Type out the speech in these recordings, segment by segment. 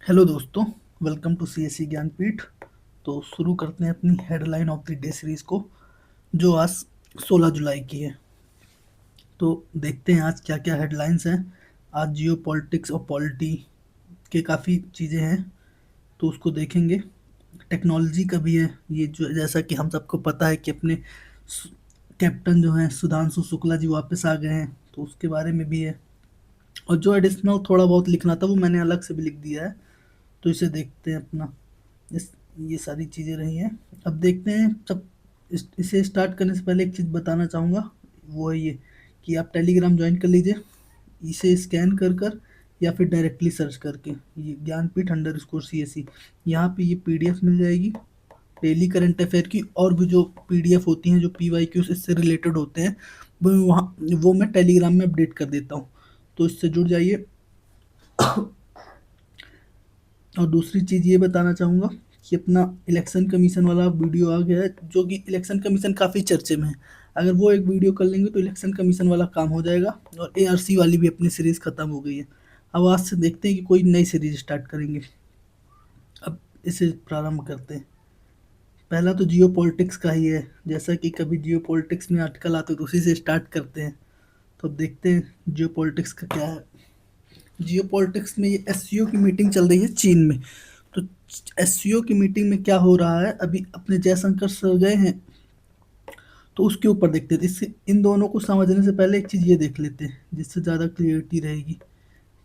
Hello दोस्तों, welcome to CSC Jnanpith. तो शुरू करते हैं अपनी headline of the day series को, जो आज 16 जुलाई की है। तो देखते हैं आज क्या क्या हेडलाइंस हैं। आज जियो पॉलिटिक्स और पॉलिटी के काफ़ी चीज़ें हैं, तो उसको देखेंगे। टेक्नोलॉजी का भी है ये, जो जैसा कि हम सबको पता है कि अपने कैप्टन जो हैं सुधांशु शुक्ला जी वापस आ गए हैं, तो उसके बारे में भी है। और जो एडिशनल थोड़ा बहुत लिखना था वो मैंने अलग से भी लिख दिया है, तो इसे देखते हैं अपना। इस ये सारी चीज़ें रही हैं। अब देखते हैं सब। इसे स्टार्ट करने से पहले एक चीज़ बताना चाहूँगा, वो है ये कि आप टेलीग्राम ज्वाइन कर लीजिए, इसे स्कैन कर कर या फिर डायरेक्टली सर्च करके, ये ज्ञानपीठ _CSE, यहाँ पे ये पीडीएफ मिल जाएगी डेली करंट अफेयर की। और भी जो पीडीएफ होती हैं, जो PYQs इससे रिलेटेड होते हैं, वो मैं टेलीग्राम में अपडेट कर देता हूँ, तो इससे जुड़ जाइए। और दूसरी चीज़ ये बताना चाहूँगा कि अपना इलेक्शन कमीशन वाला वीडियो आ गया है, जो कि इलेक्शन कमीशन काफ़ी चर्चे में है। अगर वो एक वीडियो कर लेंगे तो इलेक्शन कमीशन वाला काम हो जाएगा, और ARC वाली भी अपनी सीरीज़ ख़त्म हो गई है। अब आज से देखते हैं कि कोई नई सीरीज स्टार्ट करेंगे। अब इसे प्रारंभ करते हैं। पहला तो जियो पॉलिटिक्स का ही है, जैसा कि कभी जियो पॉलिटिक्स में आर्टिकल आते तो उसी से स्टार्ट करते हैं। तो अब देखते हैं जियो पॉलिटिक्स का क्या है। जियो पॉलिटिक्स में ये SCO की मीटिंग चल रही है चीन में। तो SCO की मीटिंग में क्या हो रहा है, अभी अपने जयशंकर सर गए हैं, तो उसके ऊपर देखते थे। इससे इन दोनों को समझने से पहले एक चीज़ ये देख लेते हैं जिससे ज़्यादा क्लियरिटी रहेगी।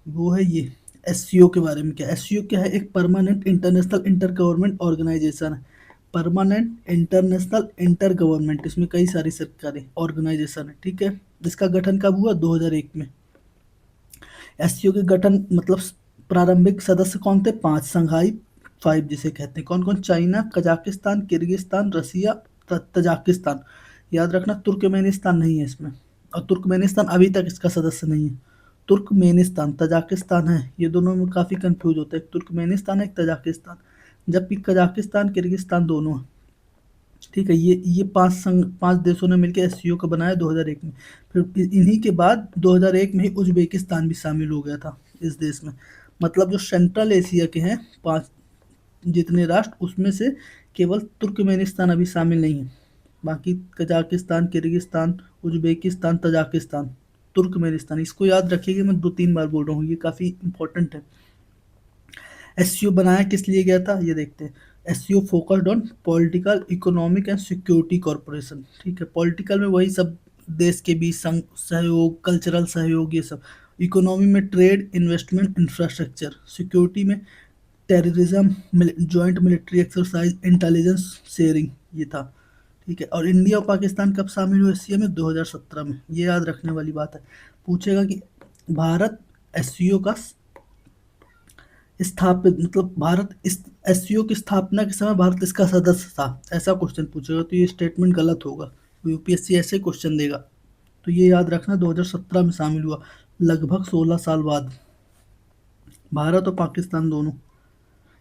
वो है ये SCO के बारे में। क्या SCO क्या है? एक permanent international inter government organisation है। परमानेंट इंटरनेशनल इंटर गवर्नमेंट, इसमें कई सारी सरकारें ऑर्गेनाइजेशन है, ठीक है। इसका गठन कब हुआ? 2001 में। SCO के गठन मतलब प्रारंभिक सदस्य कौन थे? 5 संघाई 5 जिसे कहते हैं। कौन कौन? China, Kazakhstan, Kyrgyzstan, Russia, Tajikistan. याद रखना तुर्कमेनिस्तान नहीं है इसमें, और तुर्कमेनिस्तान अभी तक इसका सदस्य नहीं है। तुर्कमेनिस्तान, तजाकिस्तान है, ये दोनों में काफ़ी कंफ्यूज होता है। एक तुर्कमेनिस्तान है, एक तजाकिस्तान, जबकि कजाकिस्तान किर्गिस्तान दोनों है, ठीक है। ये 5 देशों ने मिलकर SCO को बनाया 2001 में। फिर इन्हीं के बाद 2001 में ही उज्बेकिस्तान भी शामिल हो गया था इस देश में। मतलब जो सेंट्रल एशिया के हैं 5 जितने राष्ट्र, उसमें से केवल तुर्कमेनिस्तान अभी शामिल नहीं है। बाकी Kazakhstan, Kyrgyzstan, Uzbekistan, Tajikistan, Turkmenistan, इसको याद रखिएगा, मैं 2-3 बार बोल रहा हूँ, ये काफ़ी इंपॉर्टेंट है। SCO बनाया किस लिए गया था, ये देखते हैं। SCO focused on political, economic and security corporation, ठीक है। पॉलिटिकल में वही सब देश के बीच सहयोग, कल्चरल सहयोग, ये सब। इकोनॉमी में ट्रेड, इन्वेस्टमेंट, इंफ्रास्ट्रक्चर। सिक्योरिटी में terrorism, joint military exercise, intelligence sharing, ये था, ठीक है। और इंडिया और पाकिस्तान कब शामिल हुए SCO में? 2017 में। ये याद रखने वाली बात है। पूछेगा कि भारत SCO का स्थापित मतलब भारत इस SCO की स्थापना के समय भारत इसका सदस्य था, ऐसा क्वेश्चन पूछेगा तो ये स्टेटमेंट गलत होगा। UPSC ऐसे क्वेश्चन देगा, तो ये याद रखना 2017 में शामिल हुआ, लगभग 16 साल बाद। भारत और पाकिस्तान दोनों।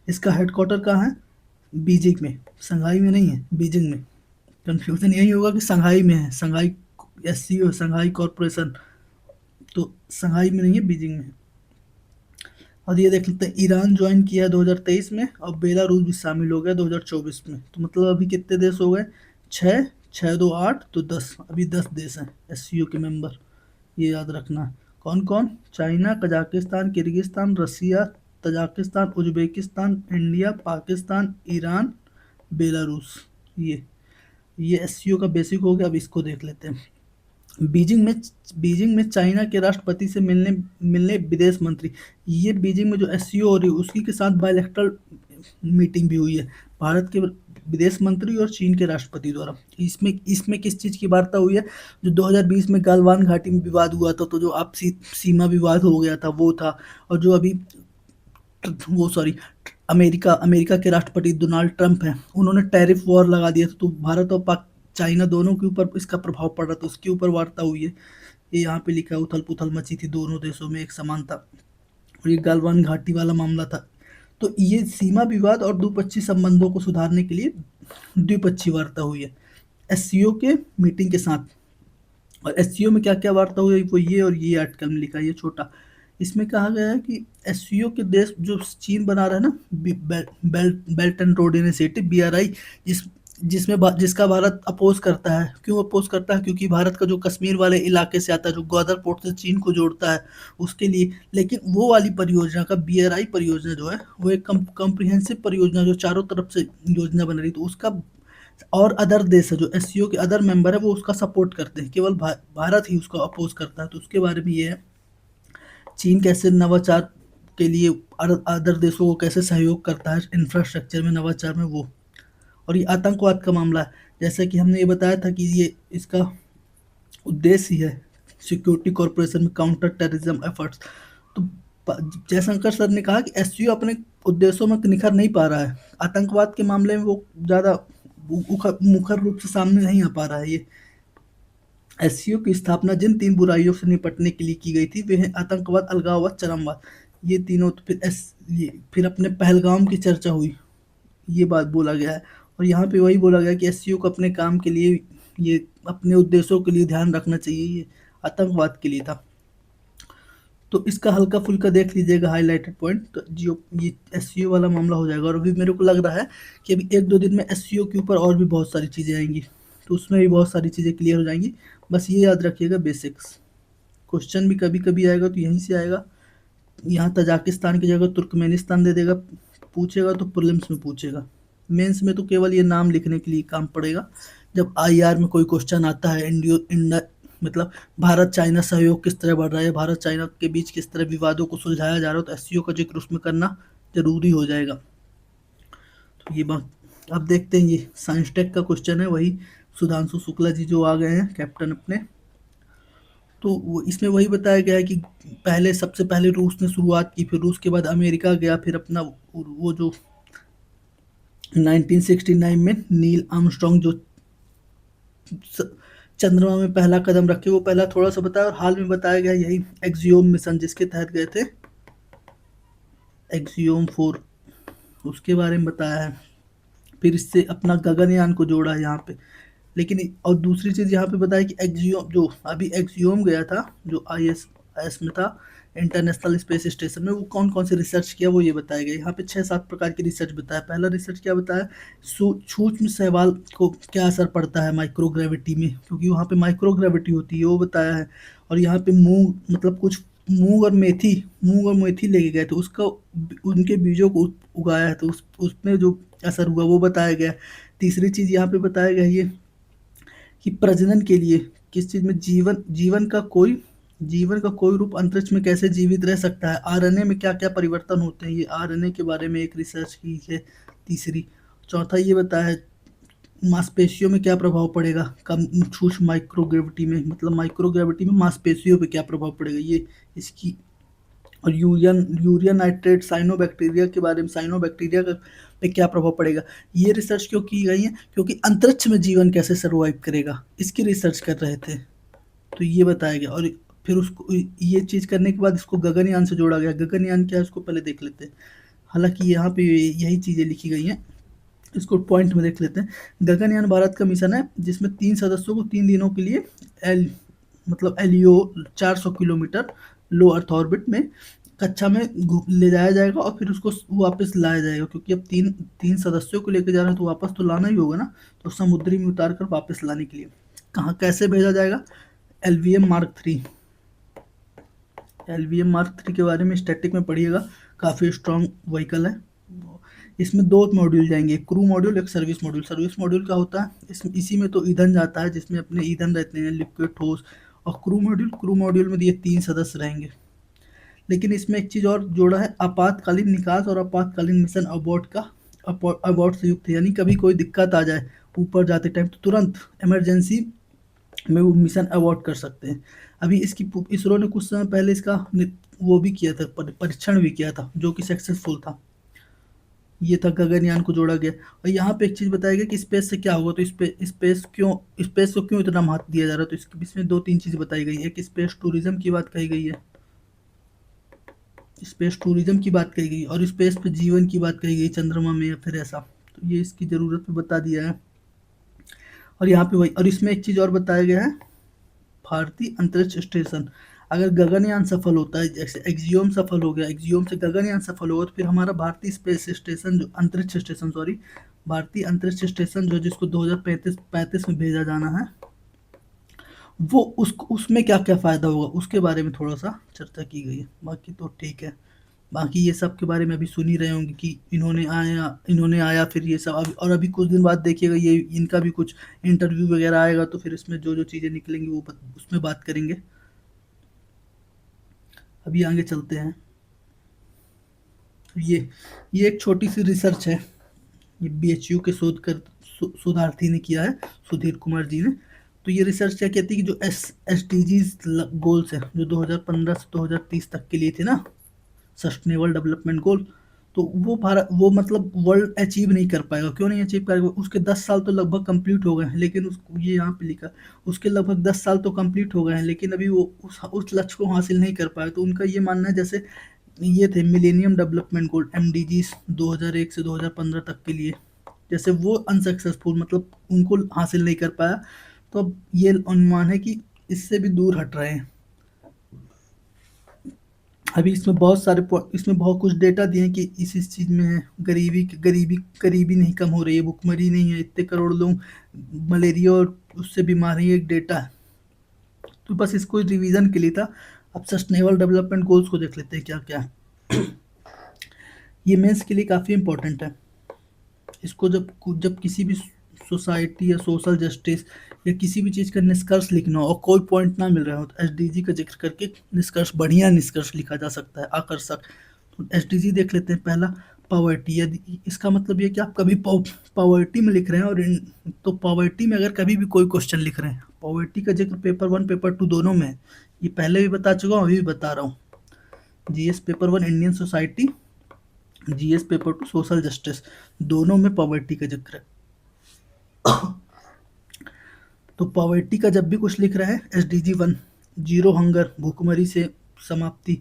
इसका हेडक्वार्टर कहाँ है? बीजिंग में, संघाई में नहीं है, बीजिंग में। कंफ्यूजन यही होगा कि संघाई में है, संघाई SCO, संघाई कॉरपोरेशन, तो संघाई में नहीं है, बीजिंग में है। और ये देख लेते हैं, ईरान ज्वाइन किया है 2023 में, और बेलारूस भी शामिल हो गया 2024 में। तो मतलब अभी कितने देश हो गए? 6, 6 2 8, तो 10, अभी 10 देश हैं SCO के मेंबर। ये याद रखना है। कौन कौन? China, Kazakhstan, Kyrgyzstan, Russia, Tajikistan, Uzbekistan, India, Pakistan, Iran, Belarus. ये SCO का बेसिक हो गया। अब इसको देख लेते हैं। बीजिंग में बीजिंग में चाइना के राष्ट्रपति से मिलने मिलने विदेश मंत्री। ये बीजिंग में जो SCO हो रही है उसकी के साथ बायलैटरल मीटिंग भी हुई है, भारत के विदेश मंत्री और चीन के राष्ट्रपति द्वारा। इसमें इसमें किस चीज़ की वार्ता हुई है? जो 2020 में गालवान घाटी में विवाद हुआ था, तो जो आपसी सीमा विवाद हो गया था वो था। और जो अभी वो सॉरी अमेरिका अमेरिका के राष्ट्रपति डोनाल्ड ट्रंप हैं, उन्होंने टैरिफ वॉर लगा दिया था, तो भारत और पाक चाइना दोनों के ऊपर इसका प्रभाव पड़ रहा था, उसके ऊपर वार्ता हुई है। ये यहाँ पे लिखा है, उथल पुथल मची थी दोनों देशों में, एक समान था। और ये गलवान घाटी वाला मामला था। तो ये सीमा विवाद और द्विपक्षीय संबंधों को सुधारने के लिए द्विपक्षीय वार्ता हुई है SCO के मीटिंग के साथ। और SCO में क्या क्या वार्ता हुई वो ये, और ये आर्टिकल में लिखा है, ये छोटा। इसमें कहा गया है कि एससीओ के देश जो चीन बना रहा है ना, belt and road initiative BRI, जिस जिसका भारत अपोज करता है। क्यों अपोज करता है? क्योंकि भारत का जो कश्मीर वाले इलाके से आता है, जो ग्वादर पोर्ट से चीन को जोड़ता है, उसके लिए। लेकिन वो वाली परियोजना का, BRI परियोजना जो है, वो एक कम्प्रिहेंसिव परियोजना जो चारों तरफ से योजना बन रही, तो उसका और अदर देश है जो एससीओ के अदर मेंबर है वो उसका सपोर्ट करते हैं। केवल भारत ही उसको अपोज करता है। तो उसके बारे में ये है, चीन कैसे नवाचार के लिए अदर देशों को कैसे सहयोग करता है इंफ्रास्ट्रक्चर में, नवाचार में, वो। और ये आतंकवाद का मामला है, जैसा कि हमने ये बताया था कि ये इसका उद्देश्य ही है सिक्योरिटी कॉरपोरेशन में काउंटर टेररिज्म एफर्ट्स। तो जयशंकर सर ने कहा कि एससीओ अपने उद्देश्यों में निखर नहीं पा रहा है। आतंकवाद के मामले में वो ज़्यादा मुखर रूप से सामने नहीं आ पा रहा है। ये एससीओ की स्थापना जिन 3 बुराइयों से निपटने के लिए की गई थी वे हैं आतंकवाद, अलगाववाद, चरमवाद। ये तीनों। तो फिर अपने पहलगाम की चर्चा हुई, ये बात बोला गया है। और यहाँ पे वही बोला गया कि एससीओ को अपने काम के लिए, ये अपने उद्देश्यों के लिए ध्यान रखना चाहिए। ये आतंकवाद के लिए था। तो इसका हल्का फुल्का देख लीजिएगा हाईलाइटेड पॉइंट, तो जियो ये एससीओ वाला मामला हो जाएगा। और अभी मेरे को लग रहा है कि अभी 1-2 दिन में एससीओ के ऊपर और भी बहुत सारी चीज़ें आएंगी, तो उसमें भी बहुत सारी चीज़ें क्लियर हो जाएंगी। बस ये याद रखिएगा बेसिक्स। क्वेश्चन भी कभी कभी आएगा तो यहीं से आएगा। यहाँ तजाकिस्तान की जगह तुर्कमेनिस्तान दे देगा, पूछेगा तो प्रीलिम्स में पूछेगा। मेंस में तो केवल ये नाम लिखने के लिए काम पड़ेगा। जब आईआर में कोई क्वेश्चन आता है, इंडिया मतलब भारत चाइना सहयोग किस तरह बढ़ रहा है, भारत चाइना के बीच किस तरह विवादों को सुलझाया जा रहा है, तो एससीओ का जिक्र उसमें करना जरूरी हो जाएगा। तो ये बात अब देखते हैं। ये साइंस टेक का क्वेश्चन है, वही सुधांशु शुक्ला जी जो आ गए हैं कैप्टन अपने। तो वो इसमें वही बताया गया है कि सबसे पहले रूस ने शुरुआत की, फिर रूस के बाद अमेरिका गया, फिर अपना वो जो 1969 में नील आर्मस्ट्रॉन्ग जो चंद्रमा में पहला कदम रखे, वो पहला थोड़ा सा बताया। और हाल में बताया गया यही एक्सियोम मिशन, जिसके तहत गए थे, एक्सियोम 4, उसके बारे में बताया है। फिर इससे अपना गगनयान को जोड़ा है यहाँ पे। लेकिन और दूसरी चीज़ यहाँ पे बताया कि एक्सियोम जो अभी एक्सियोम गया था, जो ISS में था, इंटरनेशनल स्पेस स्टेशन में, वो कौन कौन से रिसर्च किया वो ये बताया गया। यहाँ पे 6-7 प्रकार की रिसर्च बताया। पहला रिसर्च क्या बताया, सूक्ष्म शैवाल को क्या असर पड़ता है माइक्रोग्रेविटी में, क्योंकि वहाँ पे माइक्रोग्रेविटी होती है, वो बताया है। और यहाँ पे मूंग, मतलब कुछ मूंग और मेथी लेके गए थे, उसका उनके बीजों को उगाया है, तो उसमें जो असर हुआ वो बताया गया। तीसरी चीज़ यहाँ पे बताया गया ये कि प्रजनन के लिए किस चीज़ में जीवन का कोई रूप अंतरिक्ष में कैसे जीवित रह सकता है, आरएनए में क्या क्या परिवर्तन होते हैं, ये आरएनए के बारे में एक रिसर्च की है। तीसरी। चौथा ये बताया है मांसपेशियों में क्या प्रभाव पड़ेगा, कम सूक्ष्म माइक्रोग्रेविटी में, मतलब माइक्रोग्रेविटी में मांसपेशियों पे क्या प्रभाव पड़ेगा, ये इसकी। और यूरिया नाइट्रेट साइनोबैक्टीरिया के बारे में, साइनोबैक्टीरिया का पे क्या प्रभाव पड़ेगा। ये रिसर्च क्यों की गई है, क्योंकि अंतरिक्ष में जीवन कैसे सर्वाइव करेगा, इसकी रिसर्च कर रहे थे। तो ये बताया गया। और फिर उसको ये चीज़ करने के बाद इसको गगनयान से जोड़ा गया। गगनयान क्या है उसको पहले देख लेते हैं। हालांकि यहाँ पे यही चीज़ें लिखी गई हैं, इसको पॉइंट में देख लेते हैं। गगनयान भारत का मिशन है जिसमें 3 सदस्यों को 3 दिनों के लिए LEO 400 किलोमीटर लो अर्थ ऑर्बिट में कक्षा में ले जाया जाएगा, और फिर उसको वापस लाया जाएगा, क्योंकि अब तीन तीन सदस्यों को लेकर जा रहे हैं तो वापस तो लाना ही होगा ना। तो समुद्री में उतार कर वापस लाने के लिए कहाँ कैसे भेजा जाएगा, LVM Mark 3। LVM Mark 3 के बारे में स्टैटिक में पढ़िएगा, काफ़ी स्ट्रॉन्ग व्हीकल है। इसमें 2 मॉड्यूल जाएंगे, एक क्रू मॉड्यूल, एक सर्विस मॉड्यूल। सर्विस मॉड्यूल क्या होता है, इसी में तो ईंधन जाता है, जिसमें अपने ईंधन रहते हैं, लिक्विड, ठोस। और क्रू मॉड्यूल में ये 3 सदस्य रहेंगे। लेकिन इसमें एक चीज़ और जोड़ा है, आपातकालीन निकास और आपातकालीन मिशन अबॉर्ट का अबॉर्ट से युक्त है। यानी कभी कोई दिक्कत आ जाए ऊपर जाते टाइम, तो तुरंत इमरजेंसी में वो मिशन अबॉर्ट कर सकते हैं। अभी इसरो ने कुछ समय पहले इसका वो भी किया था, परीक्षण भी किया था, जो कि सक्सेसफुल था। ये था गगनयान को जोड़ा गया। और यहाँ पे एक चीज़ बताया गया कि स्पेस से क्या होगा, तो स्पेस को क्यों इतना महत्व दिया जा रहा है। तो इसमें 2-3 चीज़ बताई गई। एक स्पेस टूरिज्म की बात कही गई है, स्पेस टूरिज्म की बात कही गई, और स्पेस पे जीवन की बात कही गई, चंद्रमा में या फिर ऐसा। तो ये इसकी ज़रूरत पे बता दिया है। और यहाँ पे वही, और इसमें एक चीज़ और बताया गया है, भारतीय अंतरिक्ष स्टेशन। अगर गगनयान सफल होता है, जैसे एक्सियोम सफल हो गया, एक्सियोम से गगनयान सफल होगा, तो फिर हमारा भारतीय स्पेस स्टेशन जो अंतरिक्ष स्टेशन सॉरी भारतीय अंतरिक्ष स्टेशन जो जिसको 2035 में भेजा जाना है, वो उसमें क्या क्या फ़ायदा होगा उसके बारे में थोड़ा सा चर्चा की गई है। बाकी तो ठीक है। बाकी ये सब के बारे में अभी सुन ही रहे होंगे कि इन्होंने आया फिर ये सब अभी, और अभी कुछ दिन बाद देखिएगा ये इनका भी कुछ इंटरव्यू वगैरह आएगा, तो फिर इसमें जो जो चीज़ें निकलेंगी वो उसमें बात करेंगे। अभी आगे चलते हैं। ये ये एक छोटी सी रिसर्च है, ये बीएचयू के शोधार्थी ने किया है, सुधीर कुमार जी ने। तो ये रिसर्च क्या कहती है कि जो एसडीजीज गोल्स है जो 2015 से 2030 तक के लिए थे ना, सस्टेनेबल डेवलपमेंट गोल, तो वो मतलब वर्ल्ड अचीव नहीं कर पाएगा। क्यों नहीं अचीव करेगा? उसके 10 साल तो लगभग कंप्लीट हो गए हैं, लेकिन ये यहाँ पे लिखा, उसके लगभग 10 साल तो कंप्लीट हो गए हैं, लेकिन अभी वो उस लक्ष्य को हासिल नहीं कर पाया। तो उनका ये मानना है, जैसे ये थे मिलेनियम डेवलपमेंट गोल एमडीजीज 2001 से 2015 तक के लिए, जैसे वो अनसक्सेसफुल मतलब उनको हासिल नहीं कर पाया, तो अब ये अनुमान है कि इससे भी दूर हट रहे हैं। अभी इसमें बहुत कुछ डेटा दिए हैं कि इस चीज़ में है, गरीबी नहीं कम हो रही है, भुखमरी नहीं है, इतने करोड़ लोग मलेरिया और उससे बीमार हैं, ये एक डेटा है। तो बस इसको रिवीजन के लिए था। अब सस्टेनेबल डेवलपमेंट गोल्स को देख लेते हैं क्या क्या है। ये मेंस के लिए काफ़ी इंपॉर्टेंट है। इसको जब जब किसी भी सोसाइटी या सोशल जस्टिस या किसी भी चीज़ का निष्कर्ष लिखना हो और कोई पॉइंट ना मिल रहा हो, तो एसडीजी का जिक्र करके बढ़िया निष्कर्ष लिखा जा सकता है, आकर्षक। तो एसडीजी देख लेते हैं। पहला, पॉवर्टी। यदि इसका मतलब ये कि आप कभी पॉवर्टी में लिख रहे हैं तो पॉवर्टी में अगर कभी भी कोई क्वेश्चन लिख रहे हैं, पॉवर्टी का जिक्र पेपर 1 पेपर 2 दोनों में है। ये पहले भी बता चुका हूँ, अभी भी बता रहा हूँ। GS paper 1 Indian society, GS paper 2 social justice, दोनों में पॉवर्टी का जिक्र है। तो पॉवर्टी का जब भी कुछ लिख रहा है, एसडीजी 1 जीरो हंगर, भूखमरी से समाप्ति।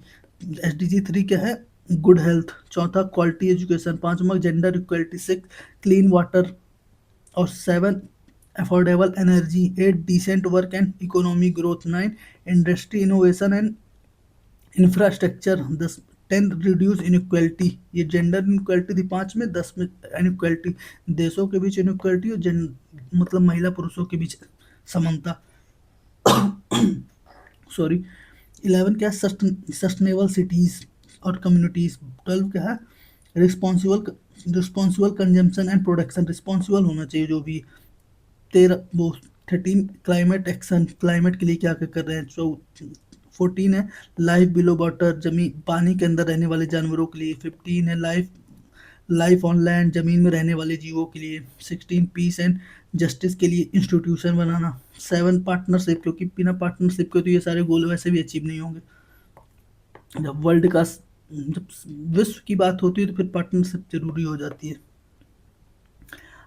एसडीजी 3 क्या है? Good health. चौथा, क्वालिटी एजुकेशन। पांचवा, जेंडर इक्वलिटी। 6, clean water. और 7, affordable energy. 8, decent work and economy growth. 9, industry innovation and infrastructure. 10, 10, reduce inequality. ये जेंडर इनइक्वालिटी थी 5 में। 10 में इनइक्वालिटी, देशों के बीच इनइक्वालिटी, और मतलब महिला पुरुषों के बीच समानता। सॉरी। 11 क्या है? सस्टेनेबल सिटीज और कम्युनिटीज। 12 क्या है? Responsible consumption and production. Responsible होना चाहिए जो भी। 13 क्लाइमेट एक्शन, क्लाइमेट के लिए क्या क्या कर रहे हैं। 14 है लाइफ बिलो वाटर, जमीन पानी के अंदर रहने वाले जानवरों के लिए। 15 है लाइफ ऑन लैंड, जमीन में रहने वाले जीवों के लिए। 16, पीस एंड जस्टिस के लिए इंस्टीट्यूशन बनाना। 7, पार्टनरशिप, क्योंकि बिना पार्टनरशिप के तो ये सारे गोल वैसे भी अचीव नहीं होंगे। जब विश्व की बात होती है तो फिर पार्टनरशिप जरूरी हो जाती है।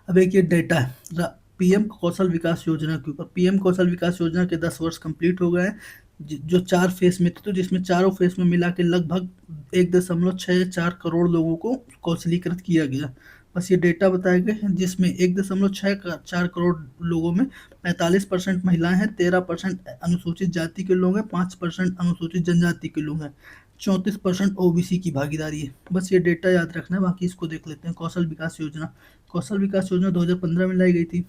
अब एक ये डेटा है पीएम कौशल विकास योजना के ऊपर। पीएम कौशल विकास योजना के 10 वर्ष कंप्लीट हो गए हैं, जो 4 फेस में थे, तो जिसमें चारों फेस में मिला के लगभग 1.64 करोड़ लोगों को कौशलीकृत किया गया। बस ये डेटा बताए गए हैं, जिसमें 1.64 करोड़ लोगों में 45% महिलाएं हैं, 13% अनुसूचित जाति के लोग हैं, 5% अनुसूचित जनजाति के लोग हैं, 34% ओबीसी की भागीदारी है। बस ये डेटा याद रखना है। बाकी इसको देख लेते हैं। कौशल विकास योजना 2015 में लाई गई थी।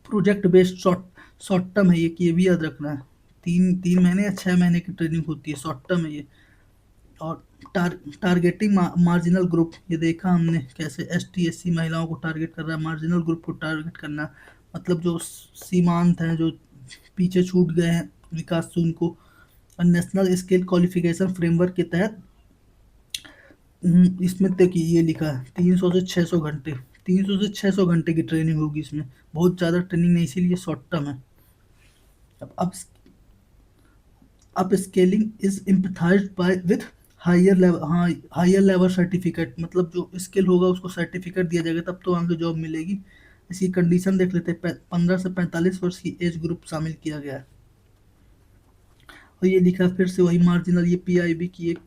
प्रोजेक्ट बेस्ड शॉर्ट टर्म है ये, कि ये भी याद रखना है। 3 महीने या 6 महीने की ट्रेनिंग होती है, शॉर्ट टर्म है ये। और टारगेटिंग मार्जिनल ग्रुप, ये देखा हमने कैसे एसटी एससी महिलाओं को टारगेट कर रहा है, मार्जिनल ग्रुप को टारगेट करना, मतलब जो सीमांत हैं, जो पीछे छूट गए हैं विकास से उनको। और नेशनल स्किल क्वालिफिकेशन फ्रेमवर्क के तहत इसमें तक ये लिखा है 300 से 600 घंटे, 300 से 600 घंटे की ट्रेनिंग होगी इसमें। बहुत ज़्यादा ट्रेनिंग नहीं, इसीलिए शॉर्ट टर्म है। अब upskilling is empathised by with higher level certificate, मतलब जो स्किल होगा उसको सर्टिफिकेट दिया जाएगा, तब तो आगे जॉब मिलेगी। इसकी कंडीशन देख लेते हैं। 15 से 45 वर्ष की एज ग्रुप शामिल किया गया है। और ये लिखा है फिर से वही मार्जिनल, ये पीआईबी की एक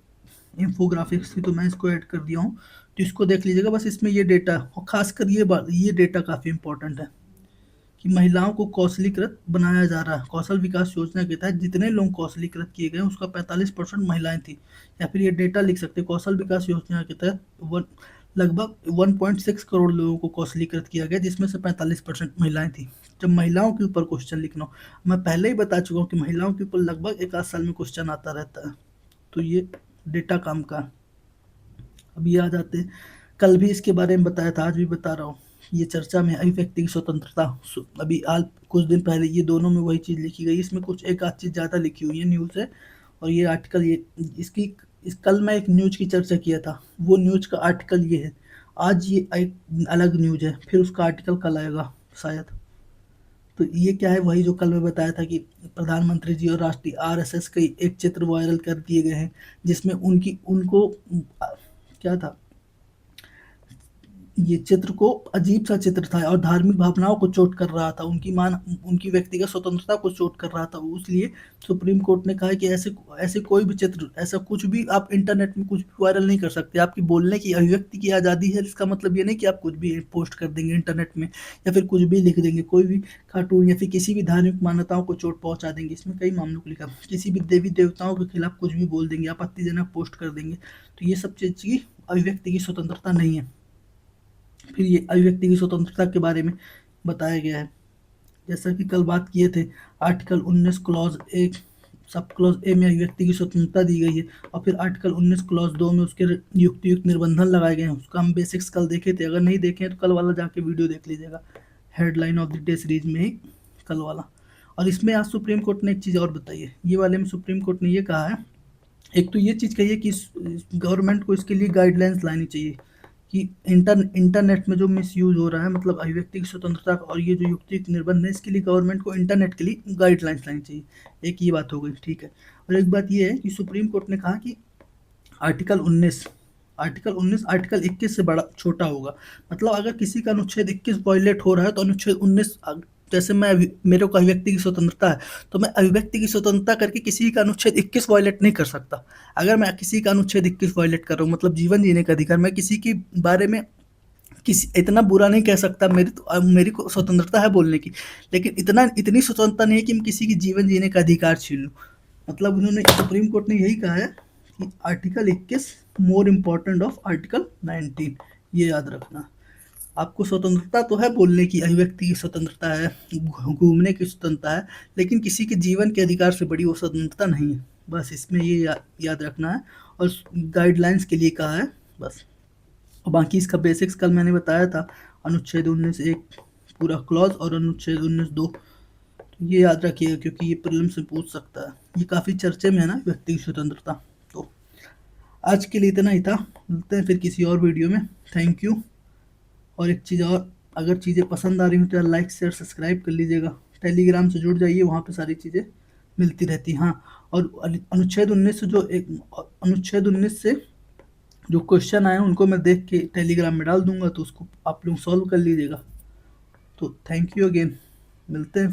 इंफोग्राफिक्स थी, तो मैं इसको ऐड कर दिया हूँ, तो इसको देख लीजिएगा। बस इसमें ये डेटा, और खासकर ये डेटा काफ़ी इंपॉर्टेंट है कि महिलाओं को कौशलीकृत बनाया जा रहा है। कौशल विकास योजना के तहत जितने लोग कौशलीकृत किए गए उसका 45% महिलाएं थी। या फिर ये डेटा लिख सकते हैं, कौशल विकास योजना के तहत लगभग 1.6 करोड़ लोगों को कौशलीकृत किया गया, जिसमें से 45% महिलाएं थी। जब महिलाओं के ऊपर क्वेश्चन लिखना हो, मैं पहले ही बता चुका हूँ कि महिलाओं के ऊपर लगभग एक आध साल में क्वेश्चन आता रहता है, तो ये डेटा काम का। अब ये आ जाते हैं, कल भी इसके बारे में बताया था, आज भी बता रहा हूँ। ये चर्चा में अभिव्यक्ति की स्वतंत्रता, अभी आज कुछ दिन पहले ये दोनों में वही चीज़ लिखी गई। इसमें कुछ एक आध चीज़ ज़्यादा लिखी हुई है, न्यूज़ है। और ये आर्टिकल, ये इसकी कल मैं एक न्यूज़ की चर्चा किया था, वो न्यूज़ का आर्टिकल ये है। आज ये एक अलग न्यूज़ है, फिर उसका आर्टिकल कल आएगा शायद। तो ये क्या है, वही जो कल मैं बताया था कि प्रधानमंत्री जी और राष्ट्रीय आरएसएस के एक चित्र वायरल कर दिए गए हैं, जिसमें उनको क्या था, ये चित्र को अजीब सा चित्र था और धार्मिक भावनाओं को चोट कर रहा था, उनकी व्यक्तिगत स्वतंत्रता को चोट कर रहा था। इसलिए सुप्रीम कोर्ट ने कहा है कि ऐसे ऐसे कोई भी चित्र, ऐसा कुछ भी आप इंटरनेट में कुछ भी वायरल नहीं कर सकते। आपकी बोलने की अभिव्यक्ति की आज़ादी है, इसका मतलब ये नहीं कि आप कुछ भी पोस्ट कर देंगे इंटरनेट में या फिर कुछ भी लिख देंगे, कोई भी कार्टून या फिर किसी भी धार्मिक मान्यताओं को चोट पहुंचा देंगे। इसमें कई मामलों को लिखा, किसी भी देवी देवताओं के खिलाफ कुछ भी बोल देंगे, आपत्तिजनक पोस्ट कर देंगे, तो ये सब चीज़ की अभिव्यक्ति की स्वतंत्रता नहीं है। फिर ये अभिव्यक्ति की स्वतंत्रता के बारे में बताया गया है, जैसा कि कल बात किए थे। Article 19 clause A, sub clause A में अभिव्यक्ति की स्वतंत्रता दी गई है, और फिर आर्टिकल 19 क्लॉज 2 में उसके युक्त निर्बंधन लगाए गए हैं। उसका हम बेसिक्स कल देखे थे, अगर नहीं देखे तो कल वाला जाके वीडियो देख लीजिएगा, headline of the day series में ही कल वाला। और इसमें आज सुप्रीम कोर्ट ने एक चीज़ और बताई है, ये वाले में सुप्रीम कोर्ट ने ये कहा है, एक तो ये चीज़ कही है कि गवर्नमेंट को इसके लिए गाइडलाइंस लानी चाहिए कि इंटरनेट में जो मिसयूज हो रहा है, मतलब अभिव्यक्ति की स्वतंत्रता और ये जो युक्ति निर्बंध है, इसके लिए गवर्नमेंट को इंटरनेट के लिए गाइडलाइंस लानी चाहिए। एक ये बात हो गई, ठीक है। और एक बात ये है कि सुप्रीम कोर्ट ने कहा कि आर्टिकल 19 आर्टिकल 21 से बड़ा छोटा होगा। मतलब अगर किसी का अनुच्छेद 21 वायलेट हो रहा है तो अनुच्छेद 19, जैसे मेरे को अभिव्यक्ति की स्वतंत्रता है, तो मैं अभिव्यक्ति की स्वतंत्रता करके किसी का अनुच्छेद 21 वायलेट नहीं कर सकता। अगर मैं किसी का अनुच्छेद 21 वायलेट कर रहा हूँ, मतलब जीवन जीने का अधिकार, मैं किसी के बारे में किसी इतना बुरा नहीं कह सकता। मेरी को स्वतंत्रता है बोलने की, लेकिन इतनी स्वतंत्रता नहीं है कि मैं किसी की जीवन जीने का अधिकार छीन लूँ। मतलब उन्होंने, सुप्रीम कोर्ट ने यही कहा है कि article 21 more important of article 19, ये याद रखना। आपको स्वतंत्रता तो है, बोलने की, अभिव्यक्ति की स्वतंत्रता है, घूमने की स्वतंत्रता है, लेकिन किसी के जीवन के अधिकार से बड़ी वो स्वतंत्रता नहीं है। बस इसमें ये याद रखना है, और गाइडलाइंस के लिए कहा है बस। और बाकी इसका बेसिक्स कल मैंने बताया था, अनुच्छेद 19(1) पूरा क्लॉज और अनुच्छेद 19(2), तो ये याद रखिएगा क्योंकि ये प्रीलिम से पूछ सकता है। ये काफ़ी चर्चे में है ना, व्यक्ति की स्वतंत्रता। तो आज के लिए इतना ही था, मिलते हैं फिर किसी और वीडियो में। Thank you. और एक चीज़ और, अगर चीज़ें पसंद आ रही हो तो लाइक शेयर सब्सक्राइब कर लीजिएगा, टेलीग्राम से जुड़ जाइए, वहाँ पे सारी चीज़ें मिलती रहती। हाँ, और अनुच्छेद 19 से अनुच्छेद 19 से जो क्वेश्चन आए उनको मैं देख के टेलीग्राम में डाल दूंगा, तो उसको आप लोग सॉल्व कर लीजिएगा। तो थैंक यू अगेन, मिलते हैं।